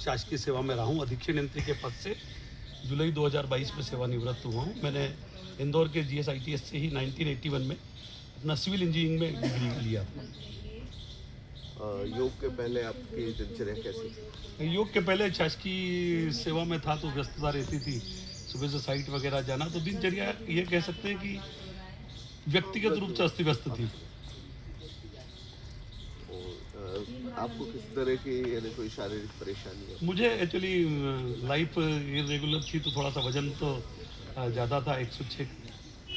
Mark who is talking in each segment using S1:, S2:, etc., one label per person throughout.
S1: शासकीय सेवा में रहा हूँ। अधीक्षण यंत्री के पद से जुलाई 2022 में सेवानिवृत्त हुआ हूँ। मैंने इंदौर के GSITS से ही 1981 में अपना सिविल इंजीनियरिंग में डिग्री लिया था।
S2: योग के पहले आपकी दिनचर्या कैसी थी?
S1: योग के पहले शासकीय सेवा में था तो व्यस्तता रहती थी, सुबह से साइट वगैरह जाना, तो दिनचर्या ये कह सकते हैं कि व्यक्तिगत रूप से अस्त व्यस्त थी।
S2: आपको किस तरह की यानी कोई शारीरिक परेशानी है?
S1: मुझे एक्चुअली लाइफ इरेगुलर थी, तो थोड़ा सा वजन तो ज़्यादा था, 106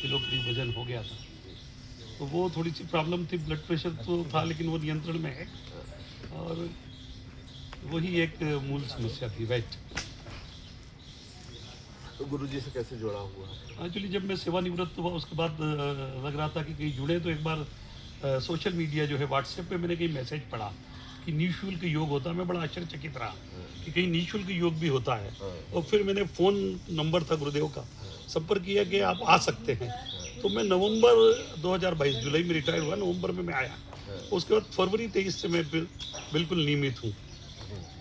S1: किलो करीब वजन हो गया था, तो वो थोड़ी सी प्रॉब्लम थी। ब्लड प्रेशर तो था लेकिन वो नियंत्रण में है, और वही एक मूल समस्या थी, वेट।
S2: तो गुरुजी से कैसे जुड़ा हुआ है?
S1: एक्चुअली जब मैं सेवानिवृत्त हुआ उसके बाद लग रहा था कि कहीं जुड़े, तो एक बार सोशल मीडिया जो है व्हाट्सएप पे मैंने कहीं मैसेज पढ़ा कि निःशुल्क योग होता है। मैं बड़ा आश्चर्यचकित रहा कि कहीं निःशुल्क योग भी होता है, और फिर मैंने फ़ोन नंबर था गुरुदेव का, संपर्क किया कि आप आ सकते हैं। तो मैं नवंबर 2022, जुलाई में रिटायर हुआ, नवंबर में मैं आया। उसके बाद फरवरी 23 से मैं बिल्कुल नियमित हूँ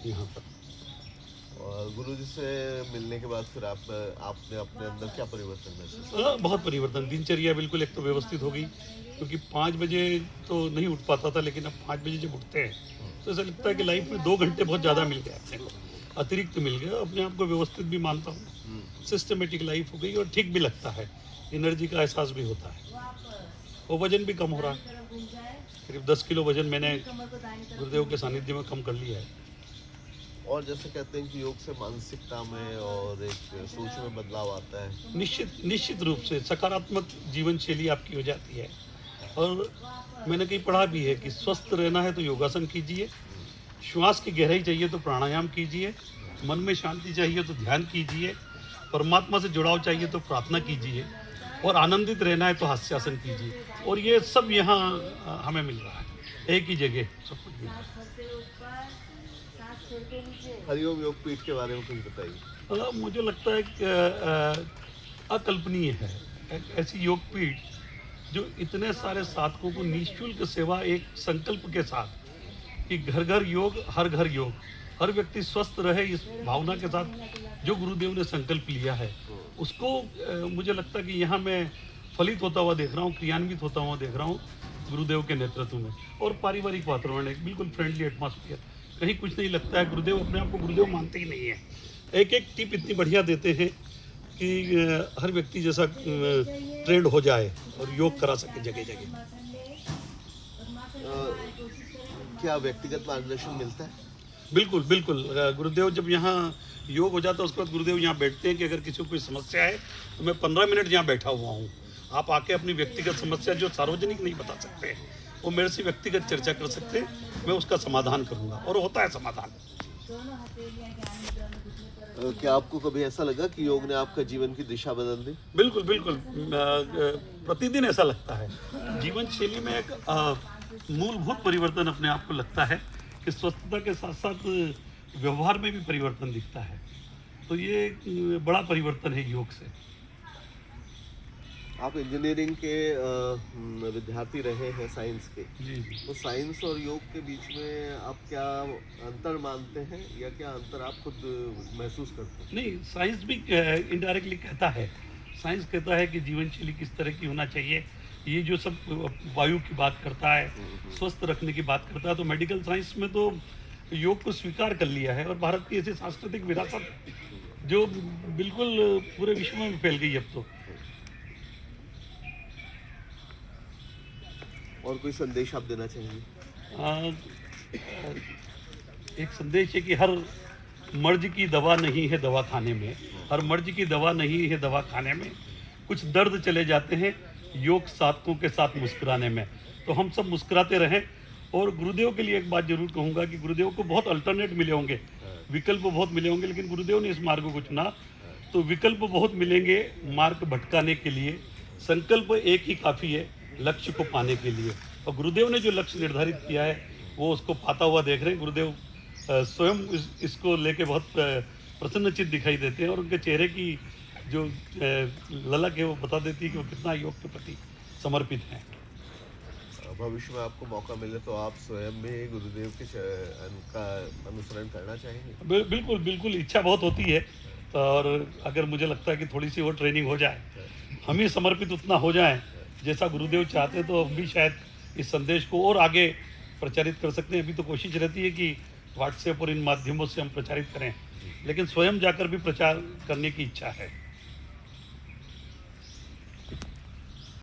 S1: यहाँ पर।
S2: और गुरुजी से मिलने के बाद फिर आपने अपने अंदर क्या परिवर्तन महसूस किया?
S1: बहुत परिवर्तन, दिनचर्या बिल्कुल एक तो व्यवस्थित हो गई, क्योंकि 5 बजे तो नहीं उठ पाता था, लेकिन अब 5 बजे जब उठते हैं तो ऐसा लगता है कि लाइफ में 2 घंटे बहुत ज़्यादा मिल गए, अपने को अतिरिक्त मिल गए। अपने आप को व्यवस्थित भी मानता हूँ, सिस्टमेटिक लाइफ हो गई, और ठीक भी लगता है, एनर्जी का एहसास भी होता है, और वजन भी कम हो रहा है। करीब 10 किलो वजन मैंने गुरुदेव के सानिध्य में कम कर लिया है।
S2: और जैसे कहते हैं कि योग से मानसिकता में और एक सोच में बदलाव आता है।
S1: निश्चित रूप से सकारात्मक जीवन शैली आपकी हो जाती है, और मैंने कहीं पढ़ा भी है कि स्वस्थ रहना है तो योगासन कीजिए, श्वास की गहराई चाहिए तो प्राणायाम कीजिए, मन में शांति चाहिए तो ध्यान कीजिए, परमात्मा से जुड़ाव चाहिए तो प्रार्थना कीजिए, और आनंदित रहना है तो हास्यासन कीजिए। और ये सब यहाँ हमें मिल रहा है, एक ही जगह सब कुछ मिल रहा है।
S2: हरिओम योग पीठ के बारे में कुछ बताइए।
S1: मुझे लगता है कि अकल्पनीय है एक ऐसी योग पीठ जो इतने सारे साधकों को निःशुल्क सेवा, एक संकल्प के साथ कि घर घर योग, हर घर योग, हर व्यक्ति स्वस्थ रहे, इस भावना के साथ जो गुरुदेव ने संकल्प लिया है, उसको मुझे लगता है कि यहाँ मैं फलित होता हुआ देख रहा हूँ, क्रियान्वित होता हुआ देख रहा हूँ गुरुदेव के नेतृत्व में। और पारिवारिक वातावरण, एक बिल्कुल फ्रेंडली एटमॉस्फेयर, कहीं कुछ नहीं लगता है। गुरुदेव अपने आप को गुरुदेव मानते ही नहीं है। एक एक टिप इतनी बढ़िया देते हैं कि हर व्यक्ति जैसा ट्रेंड हो जाए और योग करा सके जगह जगह।
S2: क्या व्यक्तिगत मार्गदर्शन मिलता है?
S1: बिल्कुल बिल्कुल। गुरुदेव जब यहाँ योग हो जाता है उसके बाद गुरुदेव यहाँ बैठते हैं कि अगर किसी को कोई समस्या है तो मैं 15 मिनट यहाँ बैठा हुआ हूँ, आप आके अपनी व्यक्तिगत समस्या जो सार्वजनिक नहीं बता सकते वो मेरे से व्यक्तिगत चर्चा कर सकते हैं, मैं उसका समाधान करूँगा, और होता है समाधान।
S2: क्या आपको कभी ऐसा लगा कि योग ने आपका जीवन की दिशा बदल दी?
S1: बिल्कुल बिल्कुल। प्रतिदिन ऐसा लगता है। जीवन शैली में एक मूलभूत परिवर्तन अपने आप को लगता है कि स्वस्थता के साथ साथ व्यवहार में भी परिवर्तन दिखता है, तो ये एक बड़ा परिवर्तन है योग से।
S2: आप इंजीनियरिंग के विद्यार्थी रहे हैं, साइंस के।
S1: जी जी।
S2: तो साइंस और योग के बीच में आप क्या अंतर मानते हैं, या क्या अंतर आप खुद महसूस करते हैं?
S1: नहीं, साइंस भी इनडायरेक्टली कहता है, साइंस कहता है कि जीवन शैली किस तरह की होना चाहिए, ये जो सब वायु की बात करता है, स्वस्थ रखने की बात करता है, तो मेडिकल साइंस में तो योग को स्वीकार कर लिया है, और भारत की ऐसी सांस्कृतिक विरासत जो बिल्कुल पूरे विश्व में फैल गई अब तो।
S2: और कोई संदेश आप देना चाहेंगे?
S1: एक संदेश है कि हर मर्ज की दवा नहीं है दवा खाने में, हर मर्ज की दवा नहीं है दवा खाने में, कुछ दर्द चले जाते हैं योग साधकों के साथ मुस्कुराने में। तो हम सब मुस्कुराते रहें। और गुरुदेव के लिए एक बात जरूर कहूँगा कि गुरुदेव को बहुत अल्टरनेट मिले होंगे, विकल्प बहुत मिले होंगे, लेकिन गुरुदेव ने इस मार्ग को चुना, तो विकल्प बहुत मिलेंगे मार्ग भटकाने के लिए, संकल्प एक ही काफ़ी है लक्ष्य को पाने के लिए। और गुरुदेव ने जो लक्ष्य निर्धारित किया है वो उसको पाता हुआ देख रहे हैं। गुरुदेव स्वयं इसको लेके बहुत प्रसन्नचित्त दिखाई देते हैं, और उनके चेहरे की जो ललक है वो बता देती है कि वो कितना योग के प्रति समर्पित हैं।
S2: भविष्य में आपको मौका मिले तो आप स्वयं भी गुरुदेव के का अनुसरण करना चाहेंगे?
S1: बिल्कुल बिल्कुल इच्छा बहुत होती है। तो और अगर मुझे लगता है कि थोड़ी सी वो ट्रेनिंग हो जाए, हम ही समर्पित उतना हो जाएं जैसा गुरुदेव चाहते हैं, तो हम भी शायद इस संदेश को और आगे प्रचारित कर सकते हैं। अभी तो कोशिश रहती है कि व्हाट्सएप और इन माध्यमों से हम प्रचारित करें, लेकिन स्वयं जाकर भी प्रचार करने की इच्छा है।